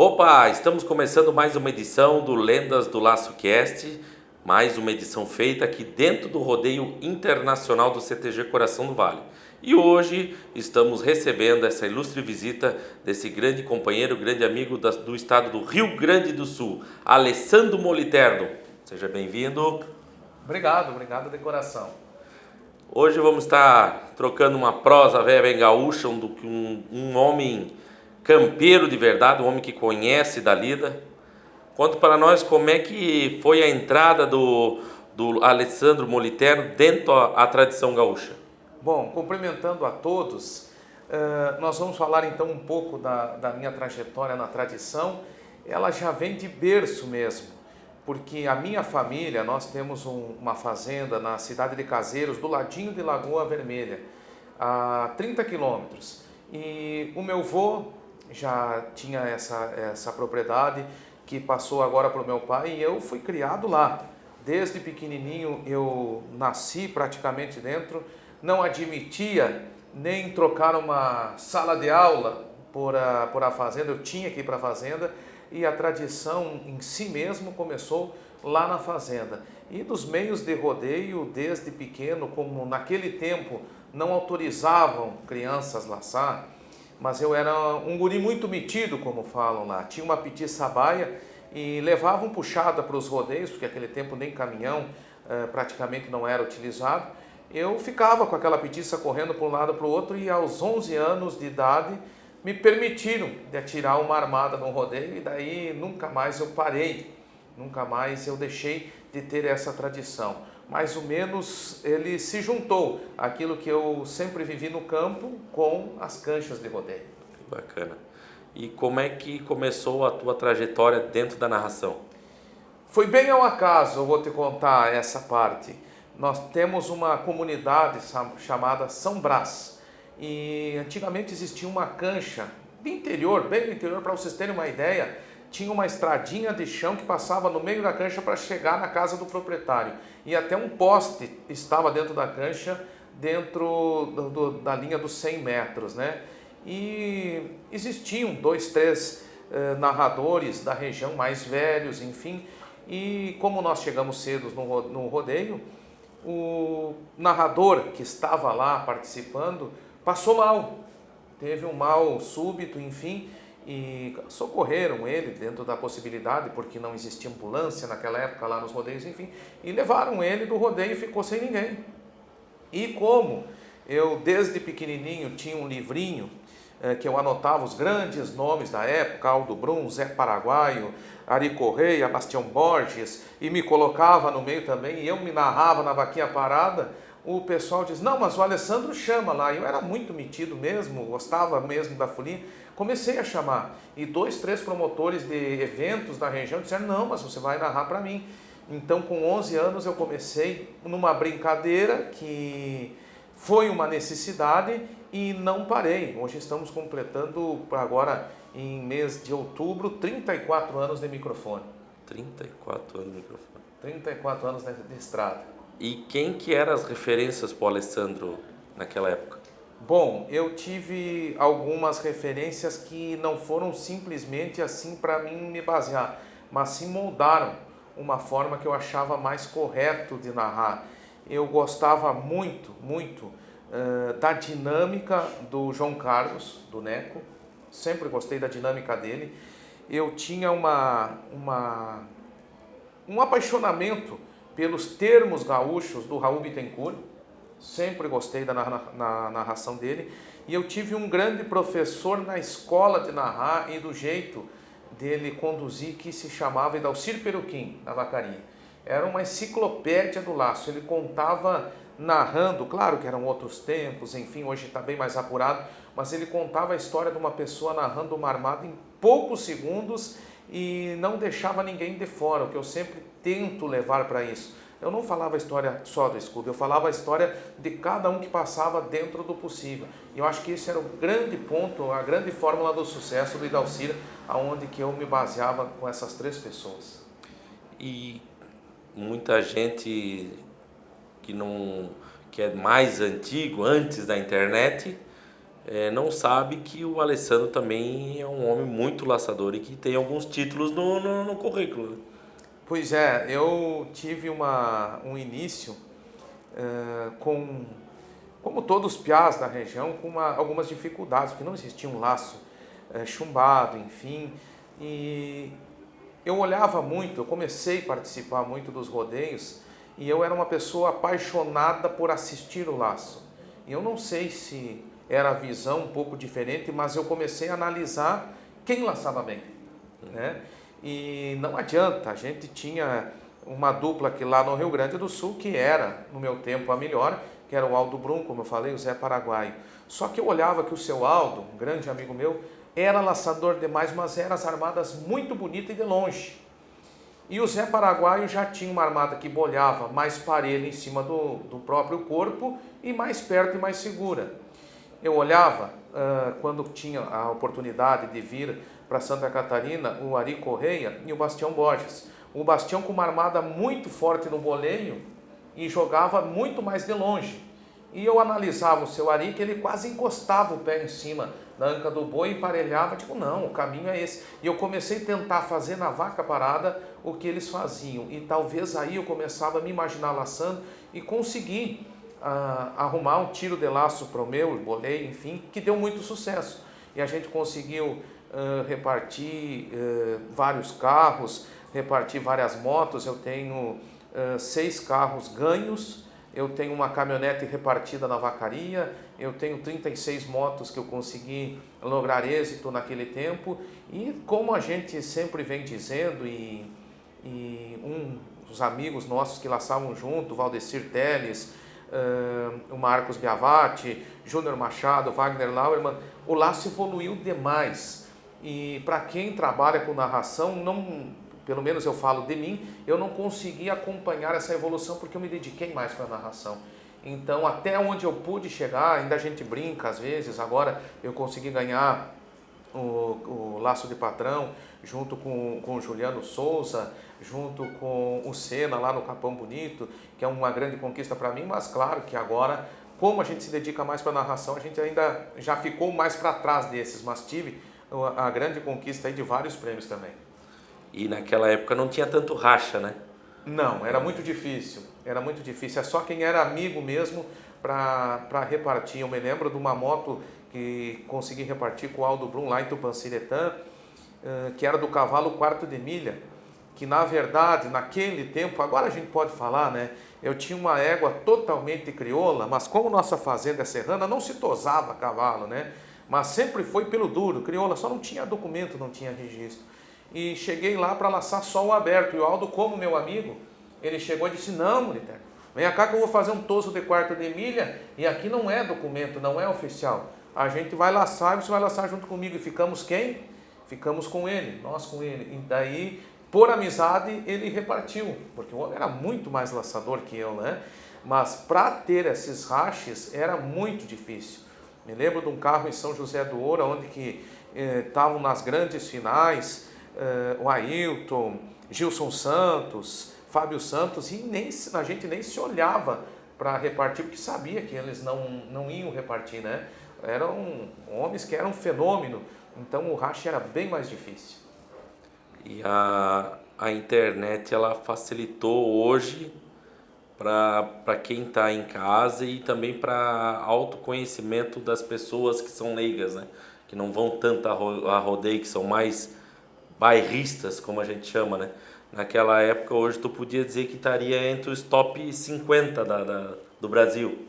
Opa, estamos começando mais uma edição do Lendas do Laço Cast, mais uma edição feita aqui dentro do rodeio internacional do CTG Coração do Vale. E hoje estamos recebendo essa ilustre visita desse grande companheiro, grande amigo do estado do Rio Grande do Sul, Alessandro Moliterno. Seja bem-vindo. Obrigado de coração. Hoje vamos estar trocando uma prosa velha bem gaúcha, um homem campeiro de verdade, um homem que conhece da lida. Conta para nós como é que foi a entrada do Alessandro Moliterno dentro da tradição gaúcha. Bom, cumprimentando a todos, nós vamos falar então um pouco da minha trajetória na tradição. Ela já vem de berço mesmo, porque a minha família, nós temos uma fazenda na cidade de Caseiros, do ladinho de Lagoa Vermelha, a 30 quilômetros. E o meu avô já tinha essa propriedade que passou agora para o meu pai e eu fui criado lá. Desde pequenininho eu nasci praticamente dentro, não admitia nem trocar uma sala de aula por a fazenda, eu tinha que ir para a fazenda e a tradição em si mesmo começou lá na fazenda. E dos meios de rodeio, desde pequeno, como naquele tempo não autorizavam crianças laçar, mas eu era um guri muito metido, como falam lá. Tinha uma petiçabaia e levavam puxada para os rodeios, porque naquele tempo nem caminhão praticamente não era utilizado. Eu ficava com aquela petiça correndo para um lado para o outro e aos 11 anos de idade me permitiram de atirar uma armada no rodeio e daí nunca mais eu parei, nunca mais eu deixei de ter essa tradição. Mais ou menos ele se juntou aquilo que eu sempre vivi no campo com as canchas de rodeio. Que bacana. E como é que começou a tua trajetória dentro da narração? Foi bem ao acaso, eu vou te contar essa parte. Nós temos uma comunidade chamada São Brás e antigamente existia uma cancha do interior, bem do interior, para vocês terem uma ideia. Tinha uma estradinha de chão que passava no meio da cancha para chegar na casa do proprietário. E até um poste estava dentro da cancha, dentro da linha dos 100 metros, né? E existiam 2, 3 narradores da região, mais velhos, enfim. E como nós chegamos cedo no rodeio, o narrador que estava lá participando passou mal. Teve um mal súbito, enfim, e socorreram ele dentro da possibilidade, porque não existia ambulância naquela época lá nos rodeios, enfim, e levaram ele do rodeio e ficou sem ninguém. E como eu desde pequenininho tinha um livrinho que eu anotava os grandes nomes da época, Aldo Brum, Zé Paraguaio, Ari Correia, Bastião Borges, e me colocava no meio também, e eu me narrava na vaquinha parada, o pessoal diz, não, mas o Alessandro chama lá. Eu era muito metido mesmo, gostava mesmo da folia, comecei a chamar. E 2, 3 promotores de eventos da região disseram, não, mas você vai narrar para mim. Então, com 11 anos, eu comecei numa brincadeira que foi uma necessidade e não parei. Hoje estamos completando, agora em mês de outubro, 34 anos de microfone. 34 anos de microfone. 34 anos de estrada. E quem que eram as referências para o Alessandro naquela época? Bom, eu tive algumas referências que não foram simplesmente assim para mim me basear, mas sim moldaram uma forma que eu achava mais correto de narrar. Eu gostava muito da dinâmica do João Carlos, do Neco, sempre gostei da dinâmica dele. Eu tinha um apaixonamento pelos termos gaúchos do Raul Bittencourt, sempre gostei da narração dele, e eu tive um grande professor na escola de narrar e do jeito dele conduzir que se chamava Idalcir Peruquim, da Vacaria. Era uma enciclopédia do laço, ele contava narrando, claro que eram outros tempos, enfim, hoje está bem mais apurado, mas ele contava a história de uma pessoa narrando uma armada em poucos segundos e não deixava ninguém de fora, o que eu sempre tento levar para isso. Eu não falava a história só do Scooby, eu falava a história de cada um que passava dentro do possível. E eu acho que esse era o grande ponto, a grande fórmula do sucesso do Idalcir, aonde que eu me baseava com essas 3 pessoas. E muita gente que é mais antigo, antes da internet, não sabe que o Alessandro também é um homem muito laçador e que tem alguns títulos no currículo, né? Pois é, eu tive um início como todos os piás da região, com algumas dificuldades, porque não existia um laço chumbado, enfim. E eu olhava muito, eu comecei a participar muito dos rodeios e eu era uma pessoa apaixonada por assistir o laço. E eu não sei se era a visão um pouco diferente, mas eu comecei a analisar quem laçava bem, né? E não adianta, a gente tinha uma dupla aqui lá no Rio Grande do Sul, que era, no meu tempo, a melhor, que era o Aldo Brum, como eu falei, o Zé Paraguaio. Só que eu olhava que o seu Aldo, um grande amigo meu, era laçador demais, mas eram as armadas muito bonitas e de longe. E o Zé Paraguaio já tinha uma armada que bolhava mais parelha em cima do próprio corpo e mais perto e mais segura. Eu olhava, quando tinha a oportunidade de vir para Santa Catarina, o Ari Correia e o Bastião Borges. O Bastião com uma armada muito forte no boleio e jogava muito mais de longe. E eu analisava o seu Ari, que ele quase encostava o pé em cima da anca do boi e emparelhava, tipo, não, o caminho é esse. E eu comecei a tentar fazer na vaca parada o que eles faziam. E talvez aí eu começava a me imaginar laçando e consegui arrumar um tiro de laço para o meu boleio, enfim, que deu muito sucesso. E a gente conseguiu repartir vários carros, repartir várias motos. Eu tenho 6 carros ganhos, eu tenho uma caminhonete repartida na vacaria, eu tenho 36 motos que eu consegui lograr êxito naquele tempo. E como a gente sempre vem dizendo, dos amigos nossos que laçavam junto, Valdecir Teles, o Marcos Biavati, Júnior Machado, Wagner Lauermann, o laço evoluiu demais. E para quem trabalha com narração, pelo menos eu falo de mim, eu não consegui acompanhar essa evolução porque eu me dediquei mais para a narração. Então, até onde eu pude chegar, ainda a gente brinca às vezes, agora eu consegui ganhar o Laço de Patrão, junto com o Juliano Souza, junto com o Senna lá no Capão Bonito, que é uma grande conquista para mim, mas claro que agora, como a gente se dedica mais para a narração, a gente ainda já ficou mais para trás desses, mas tive a grande conquista aí de vários prêmios também. E naquela época não tinha tanto racha, né? Não, era muito difícil, é só quem era amigo mesmo para repartir. Eu me lembro de uma moto que consegui repartir com o Aldo Brum lá em Tupanciretã, que era do cavalo quarto de milha, que na verdade, naquele tempo, agora a gente pode falar, né? Eu tinha uma égua totalmente crioula, mas como nossa fazenda é serrana, não se tosava cavalo, né? Mas sempre foi pelo duro, crioula, só não tinha documento, não tinha registro. E cheguei lá para laçar só o aberto, e o Aldo, como meu amigo, ele chegou e disse, não, Moliterno, vem cá que eu vou fazer um toso de quarto de milha, e aqui não é documento, não é oficial. A gente vai laçar e você vai laçar junto comigo. E ficamos quem? Ficamos com ele, nós com ele. E daí, por amizade, ele repartiu, porque o homem era muito mais laçador que eu, né? Mas para ter esses raches era muito difícil. Me lembro de um carro em São José do Ouro, onde que estavam nas grandes finais, o Ailton, Gilson Santos, Fábio Santos, e a gente nem se olhava para repartir, porque sabia que eles não iam repartir, né? Eram homens que eram um fenômeno, então o racha era bem mais difícil. E a internet, ela facilitou hoje para quem está em casa e também para autoconhecimento das pessoas que são leigas, né? Que não vão tanto a rodeio, que são mais bairristas, como a gente chama, né? Naquela época, hoje tu podia dizer que estaria entre os top 50 do Brasil.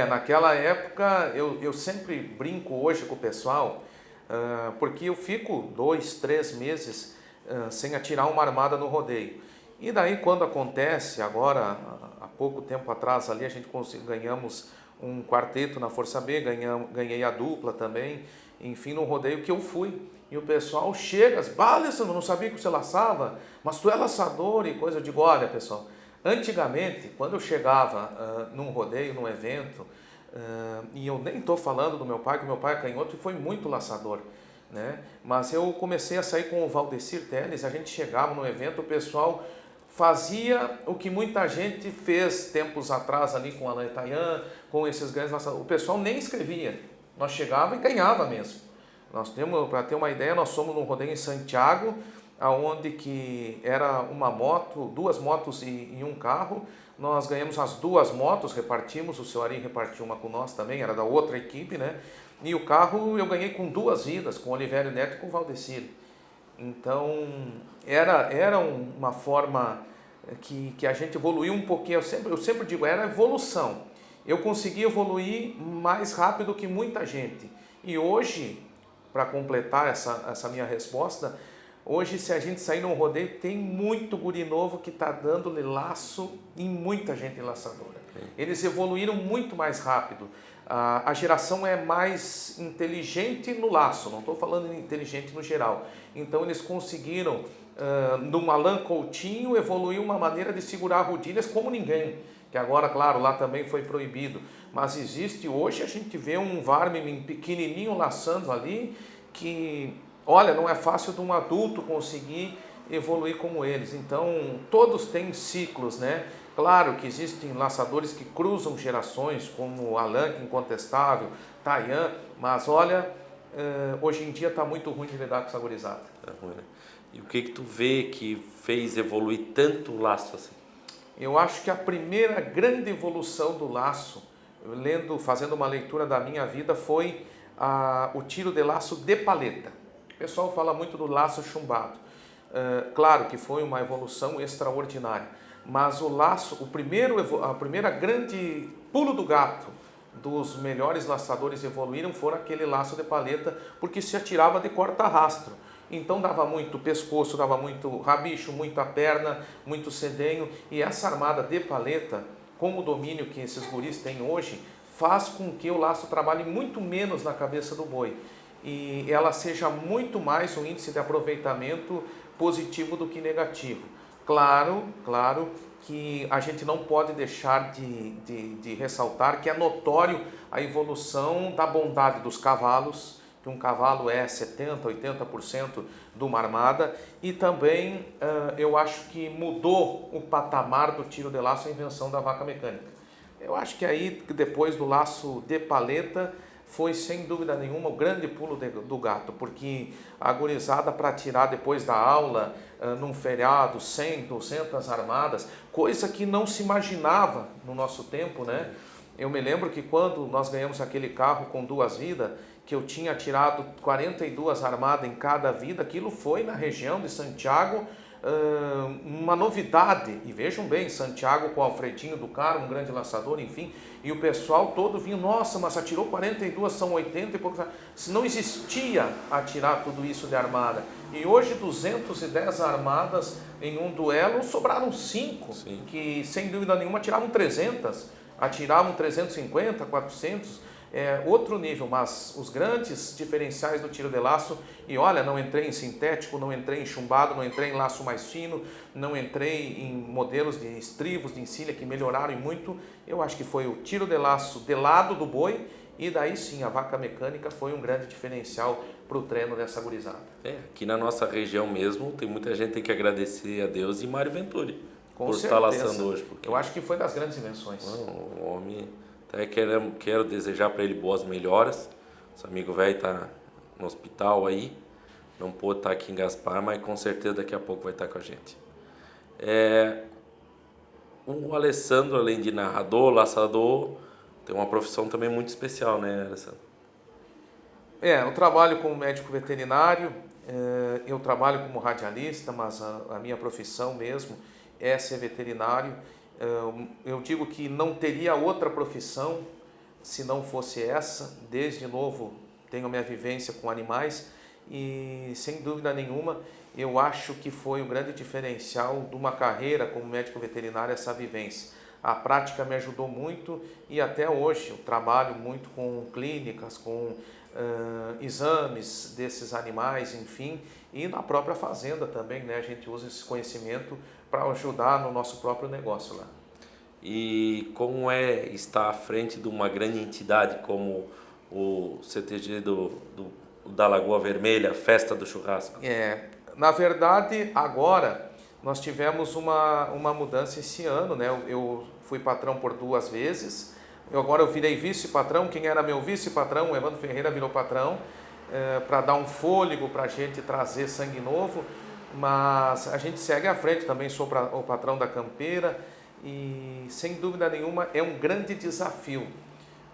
Naquela época eu sempre brinco hoje com o pessoal, porque eu fico 2, 3 meses sem atirar uma armada no rodeio. E daí quando acontece, agora há pouco tempo atrás ali a gente ganhamos um quarteto na Força B, ganhei a dupla também, enfim, no rodeio que eu fui. E o pessoal chega, Alessandro, não sabia que você laçava, mas tu é laçador e coisa. Eu digo, olha pessoal, antigamente, quando eu chegava num rodeio, num evento, e eu nem estou falando do meu pai, que meu pai é canhoto e foi muito laçador, né? Mas eu comecei a sair com o Valdecir Teles, a gente chegava no evento, o pessoal fazia o que muita gente fez tempos atrás ali com Alain Tayan, com esses grandes laçadores. O pessoal nem escrevia. Nós chegava e ganhava mesmo. Nós temos, para ter uma ideia, nós somos num rodeio em Santiago, aonde que era uma moto, 2 motos e um carro. Nós ganhamos as 2 motos, repartimos, o seu Ari repartiu uma com nós também, era da outra equipe, né? E o carro eu ganhei com 2 vidas, com o Olivério Neto e com o Valdecir. Então, era uma forma que a gente evoluiu um pouquinho. Eu sempre digo, era evolução. Eu consegui evoluir mais rápido que muita gente. E hoje, para completar essa minha resposta, hoje, se a gente sair num rodeio, tem muito guri novo que está dando-lhe laço em muita gente laçadora. Eles evoluíram muito mais rápido. A geração é mais inteligente no laço, não estou falando inteligente no geral. Então, eles conseguiram, no Alan Coutinho, evoluir uma maneira de segurar rodilhas como ninguém. Que agora, claro, lá também foi proibido. Mas existe hoje, a gente vê um Varmem pequenininho laçando ali, que, olha, não é fácil de um adulto conseguir evoluir como eles. Então, todos têm ciclos, né? Claro que existem laçadores que cruzam gerações, como Alan, que é incontestável, Tayan, mas olha, hoje em dia está muito ruim de lidar com essa gurizada. Tá ruim, né? E o que tu vê que fez evoluir tanto o laço assim? Eu acho que a primeira grande evolução do laço, fazendo uma leitura da minha vida, foi o tiro de laço de paleta. O pessoal fala muito do laço chumbado. Claro que foi uma evolução extraordinária, mas o laço, a primeira grande pulo do gato dos melhores laçadores evoluíram foram aquele laço de paleta, porque se atirava de corta-rastro. Então dava muito pescoço, dava muito rabicho, muita perna, muito cedenho. E essa armada de paleta, com o domínio que esses guris têm hoje, faz com que o laço trabalhe muito menos na cabeça do boi. E ela seja muito mais um índice de aproveitamento positivo do que negativo. Claro que a gente não pode deixar de ressaltar que é notório a evolução da bondade dos cavalos, que um cavalo é 70%, 80% de uma armada, e também eu acho que mudou o patamar do tiro de laço a invenção da vaca mecânica. Eu acho que aí, depois do laço de paleta, foi sem dúvida nenhuma o grande pulo do gato, porque a gurizada para tirar depois da aula, num feriado, 100, 200 armadas, coisa que não se imaginava no nosso tempo, né? Eu me lembro que quando nós ganhamos aquele carro com 2 vidas, que eu tinha tirado 42 armadas em cada vida, aquilo foi na região de Santiago uma novidade. E vejam bem, Santiago com Alfredinho do Carmo, um grande laçador, enfim, e o pessoal todo vinha, nossa, mas atirou 42, são 80 e poucos. Se não existia atirar tudo isso de armada. E hoje 210 armadas em um duelo, sobraram 5, Sim. Que sem dúvida nenhuma atiravam 300, atiravam 350, 400, outro nível, mas os grandes diferenciais do tiro de laço, e olha, não entrei em sintético, não entrei em chumbado, não entrei em laço mais fino, não entrei em modelos de estribos, de encilha que melhoraram muito. Eu acho que foi o tiro de laço de lado do boi, e daí sim a vaca mecânica foi um grande diferencial para o treino dessa gurizada. Aqui na nossa região mesmo, tem muita gente que tem que agradecer a Deus e Mário Venturi por certeza. estar laçando hoje. Porque eu acho que foi das grandes invenções. O homem, até quero desejar para ele boas melhoras. Esse amigo velho está no hospital aí, não pôde estar aqui em Gaspar, mas com certeza daqui a pouco vai estar com a gente. O Alessandro, além de narrador, laçador, tem uma profissão também muito especial, né, Alessandro? Eu trabalho como médico veterinário, eu trabalho como radialista, mas a minha profissão mesmo é ser veterinário. Eu digo que não teria outra profissão se não fosse essa. Desde novo tenho a minha vivência com animais e, sem dúvida nenhuma, eu acho que foi um grande diferencial de uma carreira como médico veterinário, essa vivência. A prática me ajudou muito e até hoje eu trabalho muito com clínicas, com exames desses animais, enfim, e na própria fazenda também, né? A gente usa esse conhecimento para ajudar no nosso próprio negócio lá. E como é estar à frente de uma grande entidade como o CTG da Lagoa Vermelha, Festa do Churrasco? Na verdade, agora nós tivemos uma mudança esse ano, né? Eu fui patrão por 2 vezes, Agora eu virei vice-patrão, quem era meu vice-patrão, o Evandro Ferreira, virou patrão, para dar um fôlego para a gente trazer sangue novo, mas a gente segue à frente, também sou o patrão da Campeira e sem dúvida nenhuma é um grande desafio,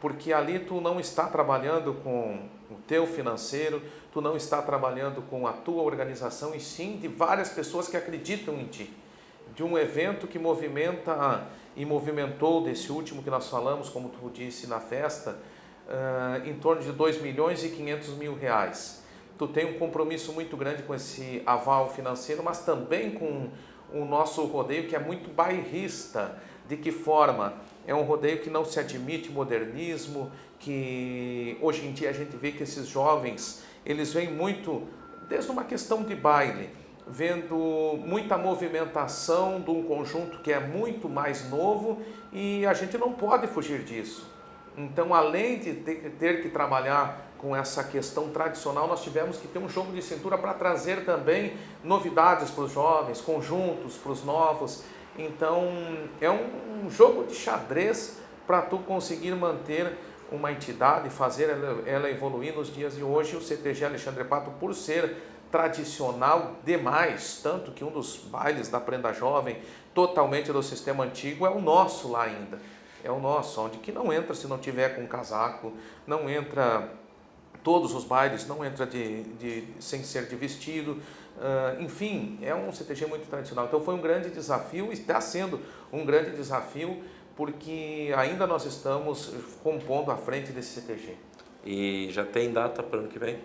porque ali tu não está trabalhando com o teu financeiro, tu não está trabalhando com a tua organização e sim de várias pessoas que acreditam em ti, de um evento que movimenta e movimentou desse último que nós falamos, como tu disse na festa, em torno de 2.500.000 reais. Tu tem um compromisso muito grande com esse aval financeiro, mas também com o nosso rodeio que é muito bairrista. De que forma? É um rodeio que não se admite modernismo, que hoje em dia a gente vê que esses jovens, eles vêm muito, desde uma questão de baile, vendo muita movimentação de um conjunto que é muito mais novo e a gente não pode fugir disso. Então, além de ter que trabalhar com essa questão tradicional, nós tivemos que ter um jogo de cintura para trazer também novidades para os jovens, conjuntos para os novos. Então, é um jogo de xadrez para tu conseguir manter uma entidade, fazer ela evoluir nos dias de hoje. O CTG Alexandre Pato, por ser tradicional demais, tanto que um dos bailes da Prenda Jovem, totalmente do sistema antigo, é o nosso lá ainda. É o nosso, onde que não entra se não tiver com casaco, não entra, todos os bailes não entra sem ser de vestido, enfim, é um CTG muito tradicional. Então foi um grande desafio, está sendo um grande desafio, porque ainda nós estamos compondo a frente desse CTG. E já tem data para o ano que vem?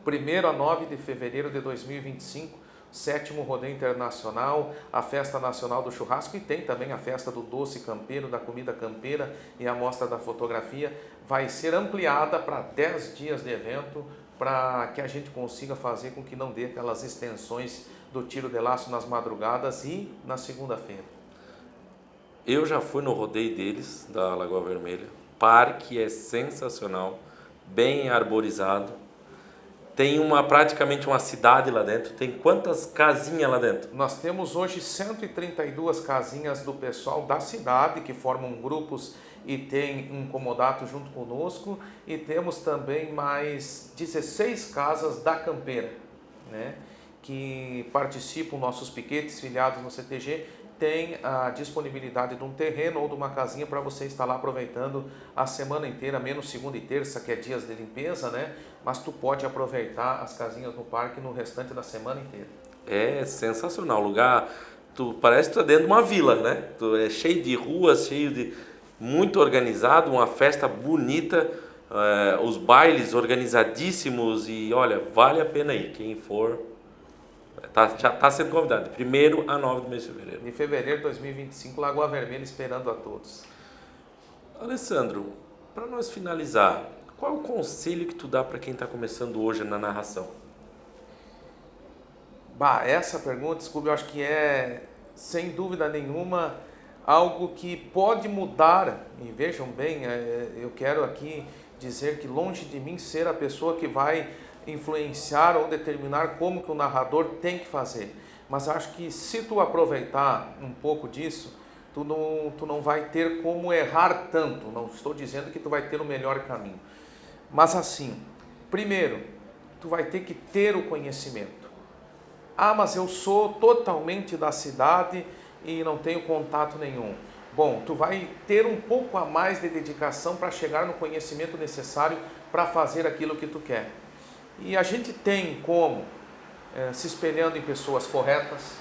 1º a 9 de fevereiro de 2025, 7º Rodeio Internacional, a Festa Nacional do Churrasco e tem também a Festa do Doce Campeiro, da Comida Campeira e a Mostra da Fotografia. Vai ser ampliada para 10 dias de evento para que a gente consiga fazer com que não dê aquelas extensões do tiro de laço nas madrugadas e na segunda-feira. Eu já fui no rodeio deles, da Lagoa Vermelha. O parque é sensacional, bem arborizado. Tem praticamente uma cidade lá dentro. Tem quantas casinhas lá dentro? Nós temos hoje 132 casinhas do pessoal da cidade que formam grupos e tem um comodato junto conosco. E temos também mais 16 casas da Campeira, né, que participam, nossos piquetes filiados no CTG, tem a disponibilidade de um terreno ou de uma casinha para você estar lá aproveitando a semana inteira, menos segunda e terça, que é dias de limpeza, né? Mas tu pode aproveitar as casinhas no parque no restante da semana inteira. É sensacional, o lugar, parece que tu é dentro de uma vila, né? É cheio de ruas, muito organizado, uma festa bonita, os bailes organizadíssimos e olha, vale a pena ir, quem for... já está sendo convidado, 1º a 9 do mês de fevereiro. De fevereiro de 2025, Lagoa Vermelha esperando a todos. Alessandro, para nós finalizar, qual é o conselho que tu dá para quem está começando hoje na narração? Essa pergunta, desculpe, eu acho que é, sem dúvida nenhuma, algo que pode mudar. E vejam bem, eu quero aqui dizer que longe de mim ser a pessoa que vai influenciar ou determinar como que o narrador tem que fazer. Mas acho que se tu aproveitar um pouco disso, tu não vai ter como errar tanto. Não estou dizendo que tu vai ter o melhor caminho. Mas assim, primeiro, tu vai ter que ter o conhecimento. Mas eu sou totalmente da cidade e não tenho contato nenhum. Bom, tu vai ter um pouco a mais de dedicação para chegar no conhecimento necessário para fazer aquilo que tu quer. E a gente tem como, se espelhando em pessoas corretas,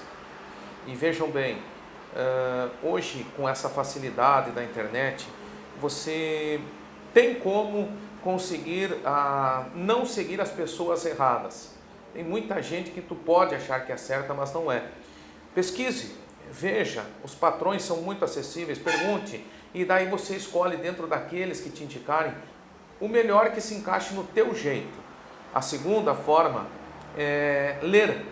e vejam bem, hoje com essa facilidade da internet, você tem como conseguir não seguir as pessoas erradas. Tem muita gente que tu pode achar que é certa, mas não é. Pesquise, veja, os patrões são muito acessíveis, pergunte, e daí você escolhe dentro daqueles que te indicarem o melhor que se encaixe no teu jeito. A segunda forma é ler.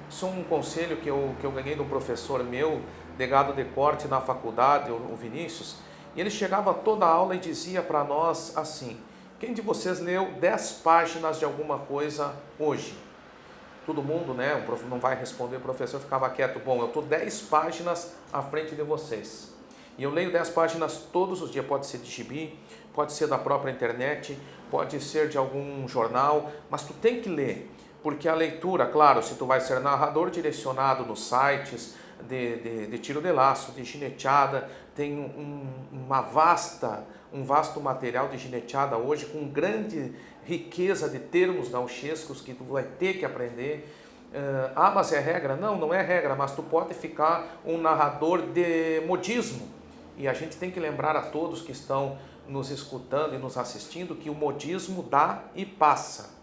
Isso é um conselho que eu ganhei do professor meu, delegado de corte na faculdade, o Vinícius, e ele chegava toda a aula e dizia para nós assim: quem de vocês leu 10 páginas de alguma coisa hoje? Todo mundo, né? Não vai responder, o professor ficava quieto. Bom, eu estou 10 páginas à frente de vocês. E eu leio 10 páginas todos os dias, pode ser de gibi, pode ser da própria internet, pode ser de algum jornal, mas tu tem que ler, porque a leitura, claro, se tu vai ser narrador direcionado nos sites de tiro de laço, de gineteada, tem um vasto material de gineteada hoje, com grande riqueza de termos gauchescos que tu vai ter que aprender. Mas é regra? Não, não é regra, mas tu pode ficar um narrador de modismo. E a gente tem que lembrar a todos que estão nos escutando e nos assistindo que o modismo dá e passa.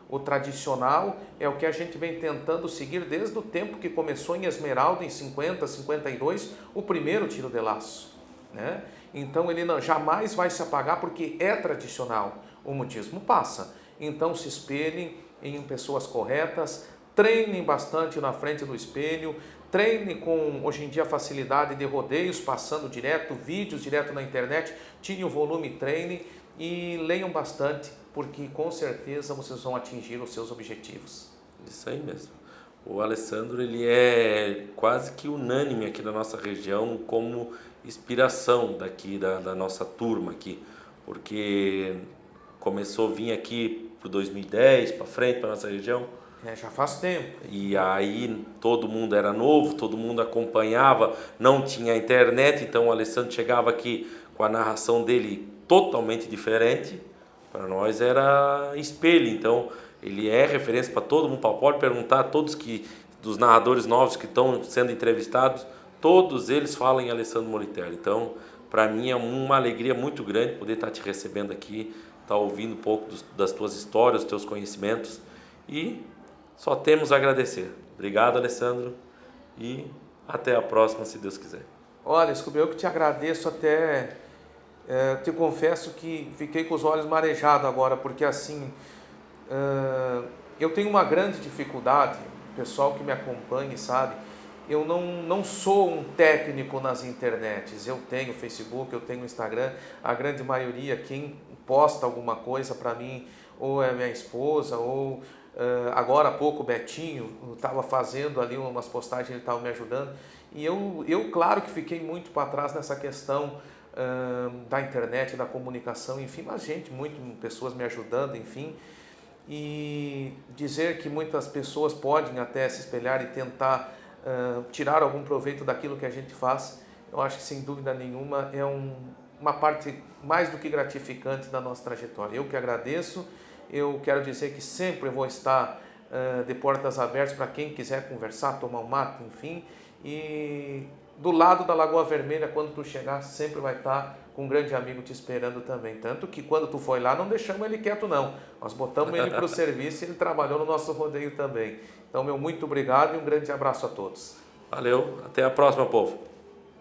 O tradicional é o que a gente vem tentando seguir desde o tempo que começou em Esmeralda, em 50, 52, o primeiro tiro de laço, né? Então ele jamais vai se apagar porque é tradicional. O modismo passa. Então se espelhem em pessoas corretas, treinem bastante na frente do espelho, treine com, hoje em dia, a facilidade de rodeios, passando direto, vídeos direto na internet, tire o volume e treine e leiam bastante, porque com certeza vocês vão atingir os seus objetivos. Isso aí mesmo. O Alessandro, ele é quase que unânime aqui na nossa região como inspiração daqui da nossa turma aqui, porque começou a vir aqui para 2010, para frente, para nossa região. Já faz tempo. E aí todo mundo era novo, todo mundo acompanhava, não tinha internet, então o Alessandro chegava aqui com a narração dele totalmente diferente. Para nós era espelho, então ele é referência para todo mundo. Pode perguntar a todos dos narradores novos que estão sendo entrevistados, todos eles falam em Alessandro Moliterno. Então, para mim é uma alegria muito grande poder estar te recebendo aqui, estar ouvindo um pouco das tuas histórias, dos teus conhecimentos, e só temos a agradecer. Obrigado, Alessandro, e até a próxima, se Deus quiser. Olha, Scooby, eu que te agradeço até... te confesso que fiquei com os olhos marejados agora, porque assim, eu tenho uma grande dificuldade, o pessoal que me acompanha sabe, eu não sou um técnico nas internets, eu tenho Facebook, eu tenho Instagram, a grande maioria, quem posta alguma coisa para mim, ou é minha esposa, ou agora há pouco o Betinho estava fazendo ali umas postagens, ele estava me ajudando, e eu claro que fiquei muito para trás nessa questão da internet, da comunicação, enfim, mas pessoas me ajudando, enfim, e dizer que muitas pessoas podem até se espelhar e tentar tirar algum proveito daquilo que a gente faz, eu acho que sem dúvida nenhuma é uma parte mais do que gratificante da nossa trajetória. Eu que agradeço, eu quero dizer que sempre vou estar de portas abertas para quem quiser conversar, tomar um mate, enfim, e do lado da Lagoa Vermelha, quando tu chegar, sempre vai estar com um grande amigo te esperando também. Tanto que quando tu foi lá, não deixamos ele quieto não. Nós botamos ele para o serviço e ele trabalhou no nosso rodeio também. Então, muito obrigado e um grande abraço a todos. Valeu, até a próxima, povo.